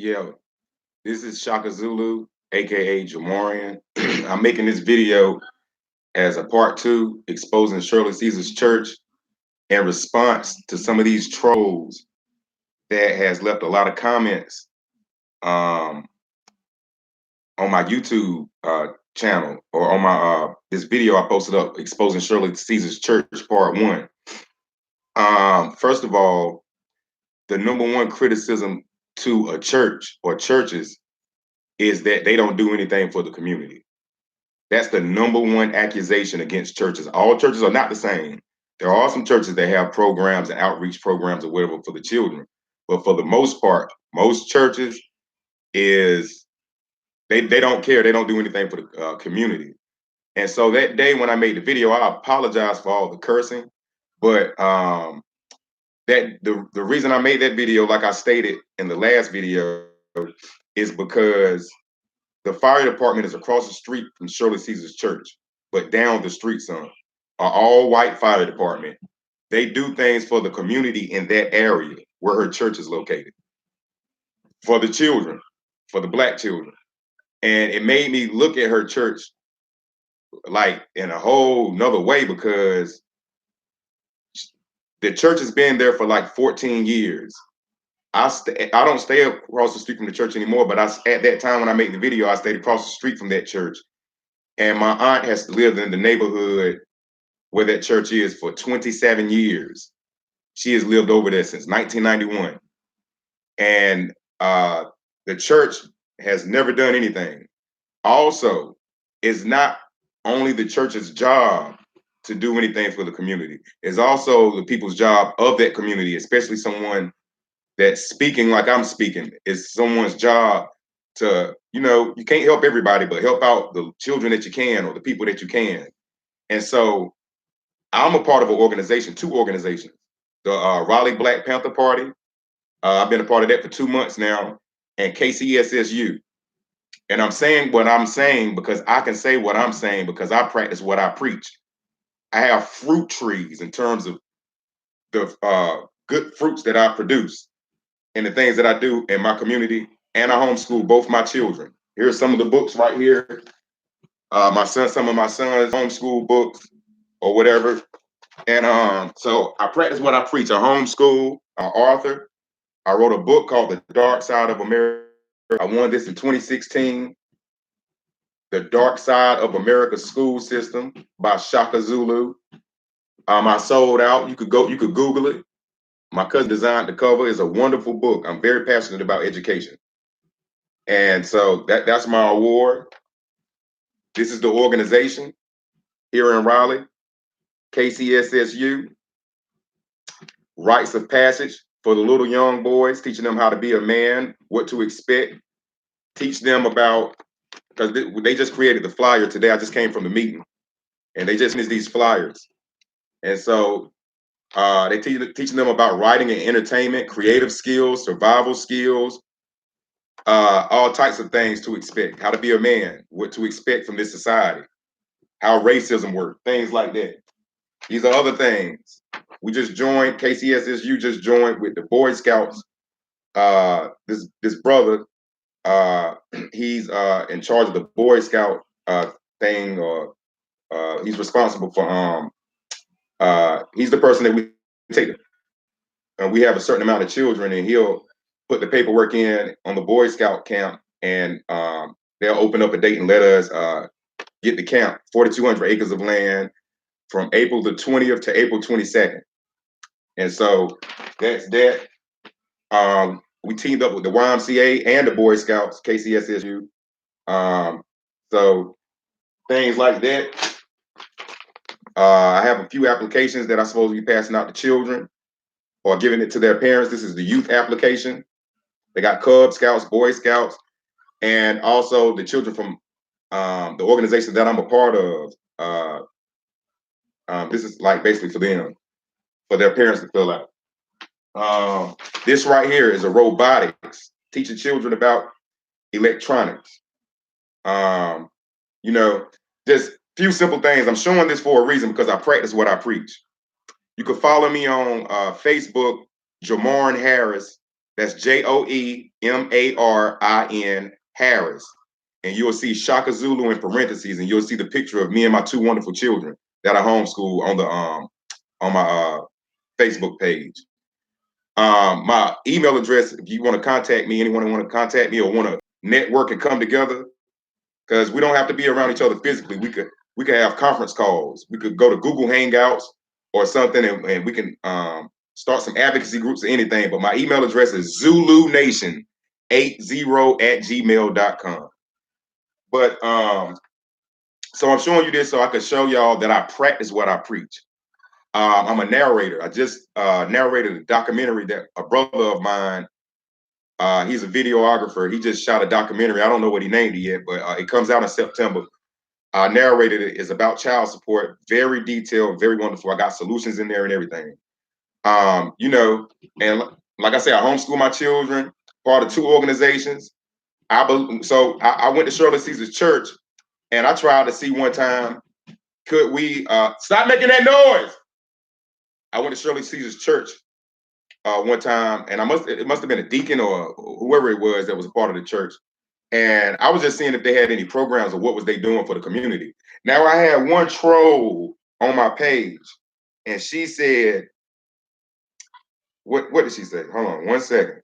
Yeah, this is Shaka Zulu, aka Jamarian. I'm making this video as a part two, exposing Shirley Caesar's church in response to some of these trolls that has left a lot of comments um, on my YouTube channel or on my this video I posted up exposing Shirley Caesar's church part one. First of all, the number one criticism to a church or churches is that they don't do anything for the community. That's the number one accusation against churches. All churches are not the same. There are some churches that have programs and outreach programs or whatever for the children. But for the most part, most churches is they don't care. They don't do anything for the community. And so that day when I made the video, I apologize for all the cursing. But that the reason I made that video, like I stated in the last video, is because the fire department is across the street from Shirley Caesar's church, but down the street some. An all-white fire department. They do things for the community in that area where her church is located, for the children, for the black children. And it made me look at her church like in a whole nother way because the church has been there for like 14 years. I don't stay across the street from the church anymore, but at that time when I made the video, I stayed across the street from that church. And my aunt has lived in the neighborhood where that church is for 27 years. She has lived over there since 1991. And the church has never done anything. Also, it's not only the church's job to do anything for the community. It's also the people's job of that community, especially someone that's speaking like I'm speaking. It's someone's job to, you can't help everybody, but help out the children that you can or the people that you can. And so I'm a part of an organization, two organizations. The Raleigh Black Panther Party. I've been a part of that for 2 months now, and KCSSU. And I'm saying what I'm saying because I can say what I'm saying because I practice what I preach. I have fruit trees in terms of the good fruits that I produce and the things that I do in my community, and I homeschool both my children. Here's some of the books right here. Some of my son's homeschool books or whatever. And so I practice what I preach. I homeschool, author. I wrote a book called The Dark Side of America. I won this in 2016. The Dark Side of America's School System by Shaka Zulu. I sold out. You could Google it. My cousin designed the cover. It's a wonderful book. I'm very passionate about education. And so that's my award. This is the organization here in Raleigh, KCSSU, Rites of Passage for the little young boys, teaching them how to be a man, what to expect, teach them about, because they just created the flyer today. I just came from the meeting, and they just finished these flyers. And so they teaching them about writing and entertainment, creative skills, survival skills, all types of things to expect, how to be a man, what to expect from this society, how racism works, things like that. These are other things. We just joined, KCSSU just joined with the Boy Scouts. This brother, he's in charge of the Boy Scout thing, or he's responsible for, he's the person that we take. We have a certain amount of children, and he'll put the paperwork in on the Boy Scout camp, and they'll open up a date and let us get the camp, 4,200 acres of land, from April the 20th to April 22nd. And so that's that. We teamed up with the YMCA and the Boy Scouts, KCSSU. So things like that. I have a few applications that I'm supposed to be passing out to children or giving it to their parents. This is the youth application. They got Cub Scouts, Boy Scouts, and also the children from the organization that I'm a part of. This is like basically for them, for their parents to fill out. This right here is a robotics, teaching children about electronics. Just few simple things. I'm showing this for a reason because I practice what I preach. You can follow me on Facebook, Jamarn Harris, That's Joemarin Harris. And you'll see Shaka Zulu in parentheses, and you'll see the picture of me and my two wonderful children that I homeschool on my Facebook page. My email address, if you want to contact me, anyone who want to contact me or want to network and come together, because we don't have to be around each other physically. We could have conference calls. We could go to Google Hangouts or something, and we can start some advocacy groups or anything. But my email address is zulunation80@gmail.com. But so I'm showing you this so I can show y'all that I practice what I preach. I'm a narrator. I just narrated a documentary that a brother of mine, he's a videographer. He just shot a documentary. I don't know what he named it yet, but it comes out in September. I narrated it. It's about child support. Very detailed, very wonderful. I got solutions in there and everything. You know, and like I said, I homeschool my children, part of two organizations. I went to Shirley Caesar's church, and I tried to see one time, could we stop making that noise? I went to Shirley Caesar's church one time, and it must have been a deacon or whoever it was that was a part of the church. And I was just seeing if they had any programs or what was they doing for the community. Now I had one troll on my page, and she said, what did she say? Hold on one second.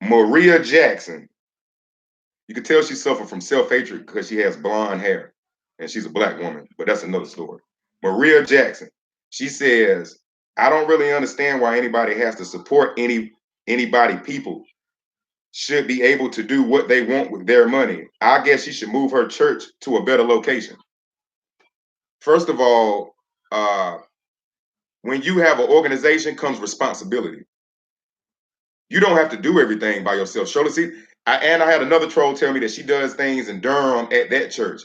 Maria Jackson. You can tell she suffered from self-hatred because she has blonde hair and she's a black woman, but that's another story. Maria Jackson. She says, I don't really understand why anybody has to support anybody. People should be able to do what they want with their money. I guess she should move her church to a better location. First of all, when you have an organization comes responsibility. You don't have to do everything by yourself. Shirley, see, I had another troll tell me that she does things in Durham at that church.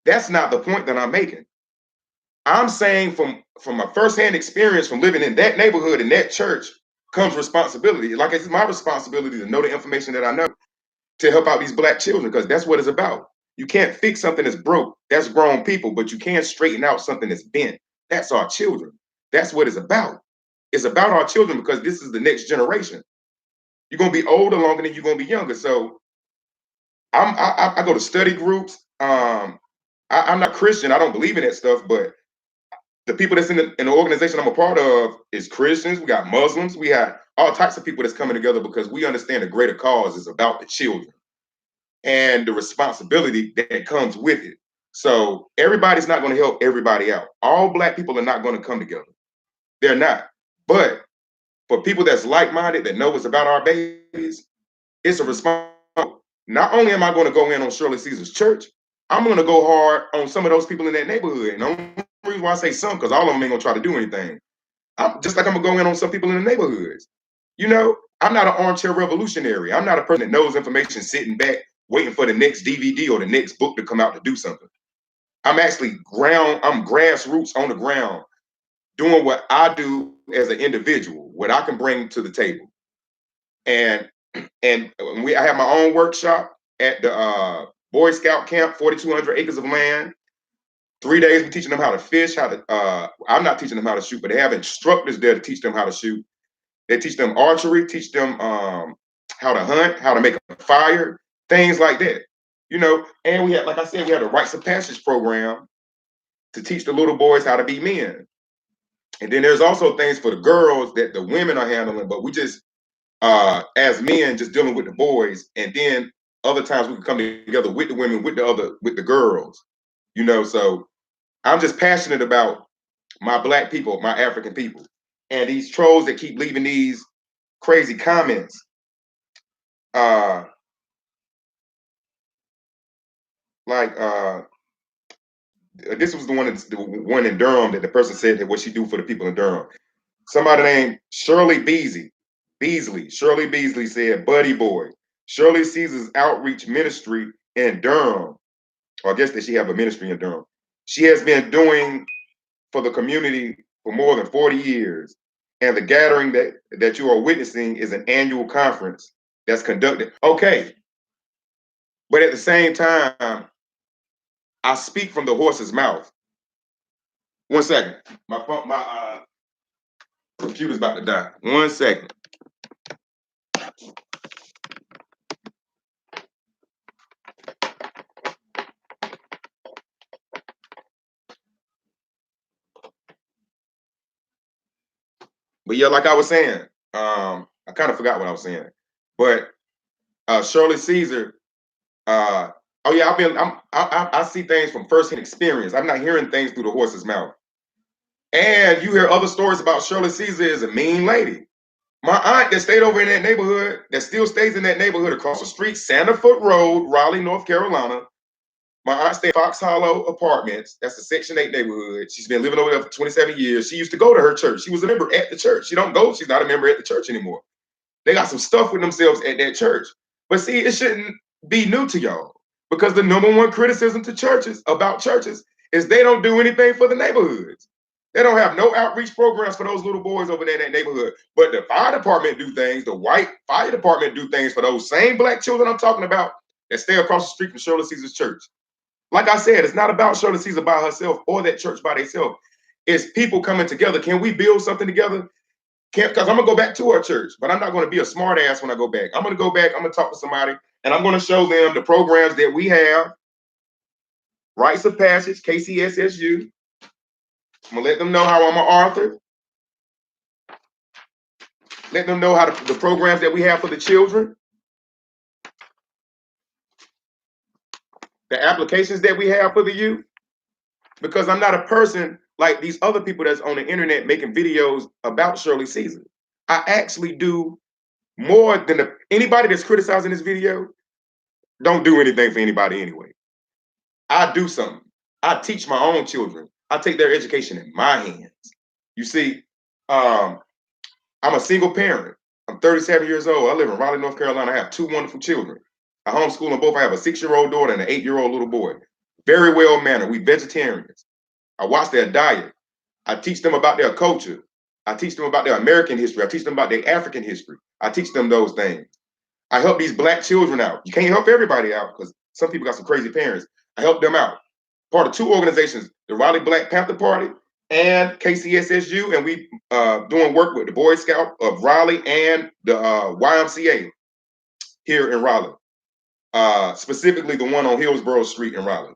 That's not the point that I'm making. I'm saying from my firsthand experience from living in that neighborhood in that church comes responsibility. Like it's my responsibility to know the information that I know to help out these black children, because that's what it's about. You can't fix something that's broke. That's grown people, but you can straighten out something that's bent. That's our children. That's what it's about. It's about our children because this is the next generation. You're gonna be older longer than you're gonna be younger. So I go to study groups. I'm not Christian. I don't believe in that stuff, but the people that's in the organization I'm a part of is Christians. We got Muslims. We have all types of people that's coming together because we understand the greater cause is about the children and the responsibility that comes with it. So everybody's not going to help everybody out. All black people are not going to come together. They're not. But for people that's like-minded, that know it's about our babies, it's a responsibility. Not only am I going to go in on Shirley Caesar's church, I'm going to go hard on some of those people in that neighborhood. And the only reason why I say some, because all of them ain't going to try to do anything. I'm just like I'm going to go in on some people in the neighborhoods. You know, I'm not an armchair revolutionary. I'm not a person that knows information sitting back waiting for the next DVD or the next book to come out to do something. I'm actually I'm grassroots on the ground doing what I do as an individual, what I can bring to the table. And I have my own workshop at the Boy Scout camp, 4,200 acres of land. 3 days, we're teaching them how to fish, I'm not teaching them how to shoot, but they have instructors there to teach them how to shoot. They teach them archery, teach them how to hunt, how to make a fire, things like that. You know, and we had, like I said, we had a rites of passage program to teach the little boys how to be men. And then there's also things for the girls that the women are handling, but we just, as men, just dealing with the boys. And then other times we can come together with the women, with the girls, you know. So I'm just passionate about my black people, my African people. And these trolls that keep leaving these crazy comments, this was the one in Durham that the person said that what she do for the people in Durham. Somebody named Shirley Beasley. Shirley Beasley said, "Buddy boy, Shirley Caesar's outreach ministry in Durham, or I guess that she have a ministry in Durham. She has been doing for the community for more than 40 years. And the gathering that you are witnessing is an annual conference that's conducted." Okay. But at the same time, I speak from the horse's mouth. One second. My phone, computer's about to die. 1 second. But yeah, like I was saying, I kind of forgot what I was saying. But Shirley Caesar, oh yeah, I see things from firsthand experience. I'm not hearing things through the horse's mouth. And you hear other stories about Shirley Caesar is a mean lady. My aunt that stayed over in that neighborhood, that still stays in that neighborhood across the street, Sanderfoot Road, Raleigh, North Carolina. My aunt stayed in Fox Hollow Apartments. That's the Section 8 neighborhood. She's been living over there for 27 years. She used to go to her church. She was a member at the church. She don't go. She's not a member at the church anymore. They got some stuff with themselves at that church. But see, it shouldn't be new to y'all because the number one criticism to churches about churches is they don't do anything for the neighborhoods. They don't have no outreach programs for those little boys over there in that neighborhood. But the fire department do things. The white fire department do things for those same black children I'm talking about that stay across the street from Shirley Caesar's church. Like I said, it's not about Shirley Caesar by herself or that church by themselves. It's people coming together. Can we build something together? Because I'm gonna go back to our church, but I'm not gonna be a smart ass when I go back. I'm gonna go back, I'm gonna talk to somebody, and I'm gonna show them the programs that we have. Rites of Passage, KCSSU. I'm gonna let them know how I'm an author. Let them know how the programs that we have for the children. The applications that we have for the youth. Because I'm not a person like these other people that's on the internet making videos about Shirley Caesar. I actually do more than anybody that's criticizing this video don't do anything for anybody anyway. I do something. I teach my own children. I take their education in my hands. You see, I'm a single parent. I'm 37 years old. I live in Raleigh, North Carolina. I have 2 wonderful children. I homeschool them both. I have a 6-year-old daughter and an 8-year-old little boy. Very well mannered. We vegetarians. I watch their diet. I teach them about their culture. I teach them about their American history. I teach them about their African history. I teach them those things. I help these black children out. You can't help everybody out because some people got some crazy parents. I help them out. Part of 2 organizations, the Raleigh Black Panther Party and KCSSU, and we doing work with the Boy Scout of Raleigh and the YMCA here in Raleigh, specifically the one on Hillsborough Street in Raleigh.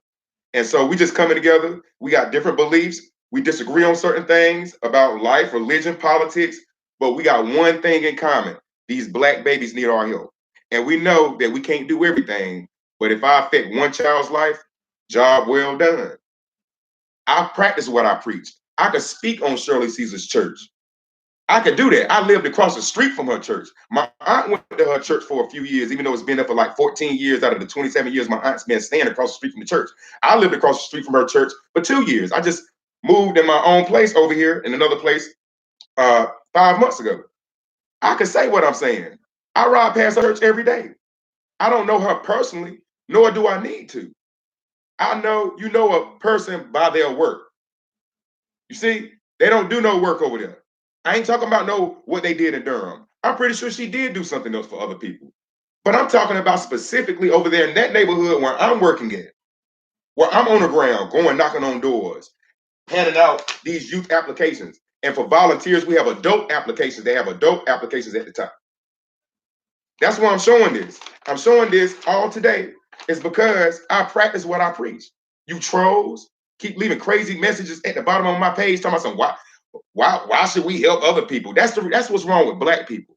And so we just coming together. We got different beliefs. We disagree on certain things about life, religion, politics, but we got one thing in common. These black babies need our help. And we know that we can't do everything, but if I affect one child's life, job well done. I practice what I preach. I could speak on Shirley Caesar's church. I could do that. I lived across the street from her church. My aunt went to her church for a few years, even though it's been there for like 14 years out of the 27 years my aunt's been staying across the street from the church. I lived across the street from her church for 2 years. I just moved in my own place over here in another place 5 months ago. I could say what I'm saying. I ride past her church every day. I don't know her personally, nor do I need to. I know you know a person by their work. You see, they don't do no work over there. I ain't talking about what they did in Durham. I'm pretty sure she did do something else for other people. But I'm talking about specifically over there in that neighborhood where I'm working at, where I'm on the ground, going knocking on doors, handing out these youth applications. And for volunteers, we have adult applications. They have adult applications at the top. That's why I'm showing this. I'm showing this all today. It's because I practice what I preach. You trolls keep leaving crazy messages at the bottom of my page talking about some why should we help other people? That's what's wrong with black people.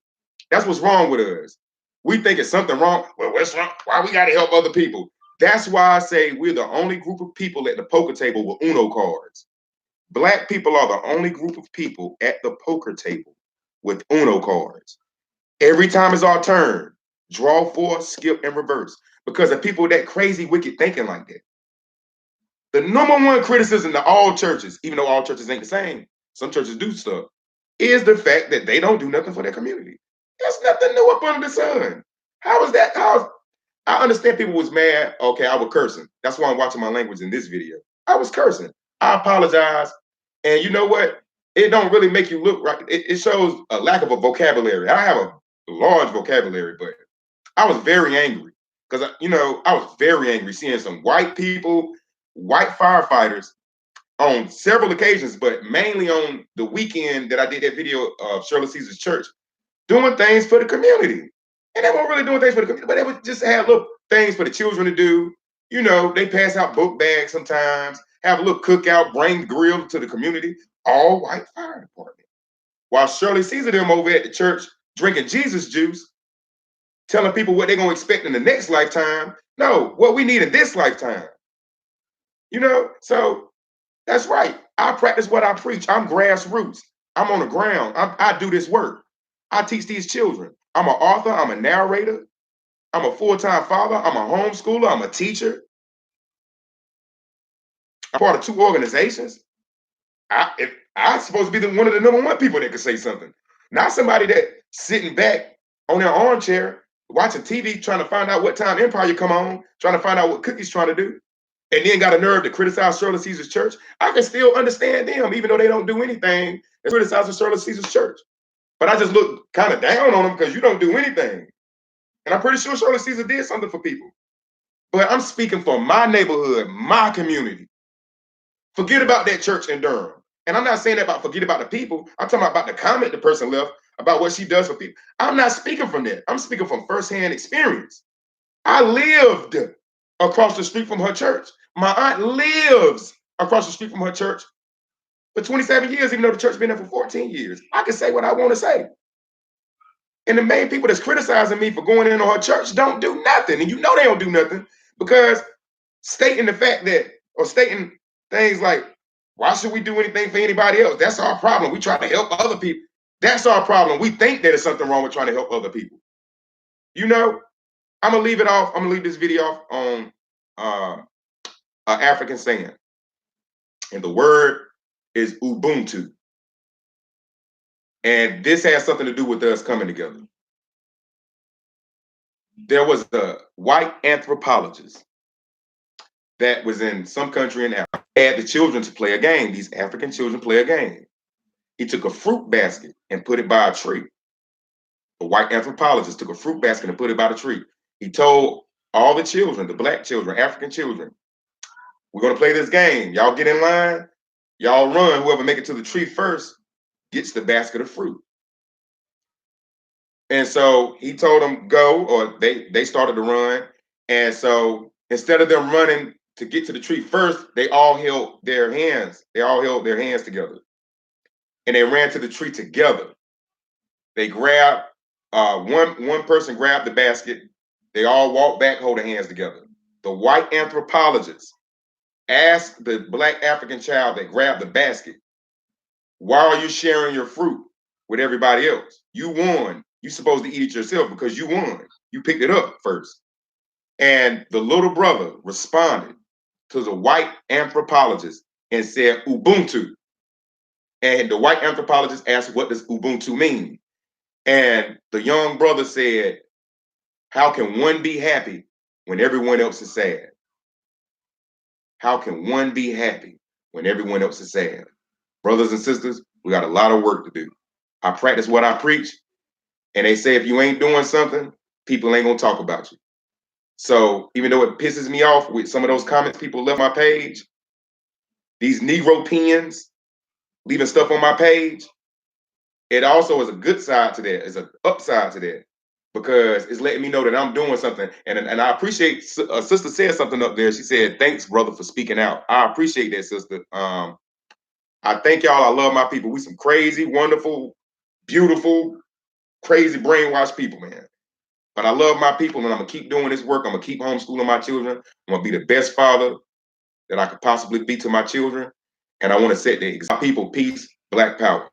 That's what's wrong with us. We think it's something wrong. Well, what's wrong? Why we got to help other people? That's why I say we're the only group of people at the poker table with Uno cards. Black people are the only group of people at the poker table with Uno cards. Every time it's our turn, draw 4, skip, and reverse. Because of people that crazy, wicked thinking like that. The number one criticism to all churches, even though all churches ain't the same, some churches do stuff, is the fact that they don't do nothing for their community. There's nothing new up under the sun. How is that? I understand people was mad. Okay, I was cursing. That's why I'm watching my language in this video. I was cursing. I apologize. And you know what? It don't really make you look right. It shows a lack of a vocabulary. I have a large vocabulary, but I was very angry because I was very angry seeing some white people, white firefighters, on several occasions, but mainly on the weekend that I did that video of Shirley Caesar's church, doing things for the community. And they weren't really doing things for the community, but they would just have little things for the children to do. You know, they pass out book bags sometimes, have a little cookout, bring the grill to the community, all white fire department. While Shirley Caesar them over at the church drinking Jesus juice, telling people what they're going to expect in the next lifetime. No, what we need in this lifetime. You know, so that's right. I practice what I preach. I'm grassroots. I'm on the ground. I do this work. I teach these children. I'm an author. I'm a narrator. I'm a full-time father. I'm a homeschooler. I'm a teacher. I'm part of 2 organizations. I'm supposed to be one of the number 1 people that could say something. Not somebody that sitting back on their armchair watching TV trying to find out what time Empire come on, trying to find out what Cookie's trying to do, and then got a nerve to criticize Shirley Caesar's church. I can still understand them, even though they don't do anything. They're criticizing Shirley Caesar's church. But I just look kind of down on them because you don't do anything. And I'm pretty sure Shirley Caesar did something for people. But I'm speaking for my neighborhood, my community. Forget about that church in Durham. And I'm not saying that about forget about the people. I'm talking about the comment the person left about what she does for people. I'm not speaking from that. I'm speaking from firsthand experience. I lived across the street from her church. My aunt lives across the street from her church for 27 years, even though the church been there for 14 years. I can say what I want to say. And the main people that's criticizing me for going into her church don't do nothing. And you know they don't do nothing because stating the fact that, or stating things like, why should we do anything for anybody else? That's our problem. We try to help other people. That's our problem. We think that there's something wrong with trying to help other people. You know, I'm going to leave it off. I'm going to leave this video off on an African saying. And the word is Ubuntu. And this has something to do with us coming together. There was a white anthropologist that was in some country in Africa. He had the children to play a game. These African children play a game. He took a fruit basket and put it by a tree. A white anthropologist took a fruit basket and put it by the tree. He told all the children, the black children, African children, we're going to play this game. Y'all get in line. Y'all run. Whoever make it to the tree first gets the basket of fruit. And so he told them go, or they started to run. And so instead of them running to get to the tree first, they all held their hands. They all held their hands together. And they ran to the tree together. They grabbed, one person grabbed the basket. They all walked back holding hands together. The white anthropologist asked the black African child that grabbed the basket, why are you sharing your fruit with everybody else? You won. You're supposed to eat it yourself because you won. You picked it up first. And the little brother responded to the white anthropologist and said, Ubuntu. And the white anthropologist asked, what does Ubuntu mean? And the young brother said, how can one be happy when everyone else is sad? How can one be happy when everyone else is sad? Brothers and sisters, we got a lot of work to do. I practice what I preach. And they say if you ain't doing something, people ain't gonna talk about you. So even though it pisses me off with some of those comments people left my page, these Negro pens leaving stuff on my page, it also is a good side to that. It's an upside to that because it's letting me know that I'm doing something. And I appreciate a sister said something up there. She said, thanks, brother, for speaking out. I appreciate that, sister. I thank y'all. I love my people. We some crazy, wonderful, beautiful, crazy brainwashed people, man. But I love my people, and I'm gonna keep doing this work. I'm gonna keep homeschooling my children. I'm gonna be the best father that I could possibly be to my children. And I want to set the example. People, peace, Black power.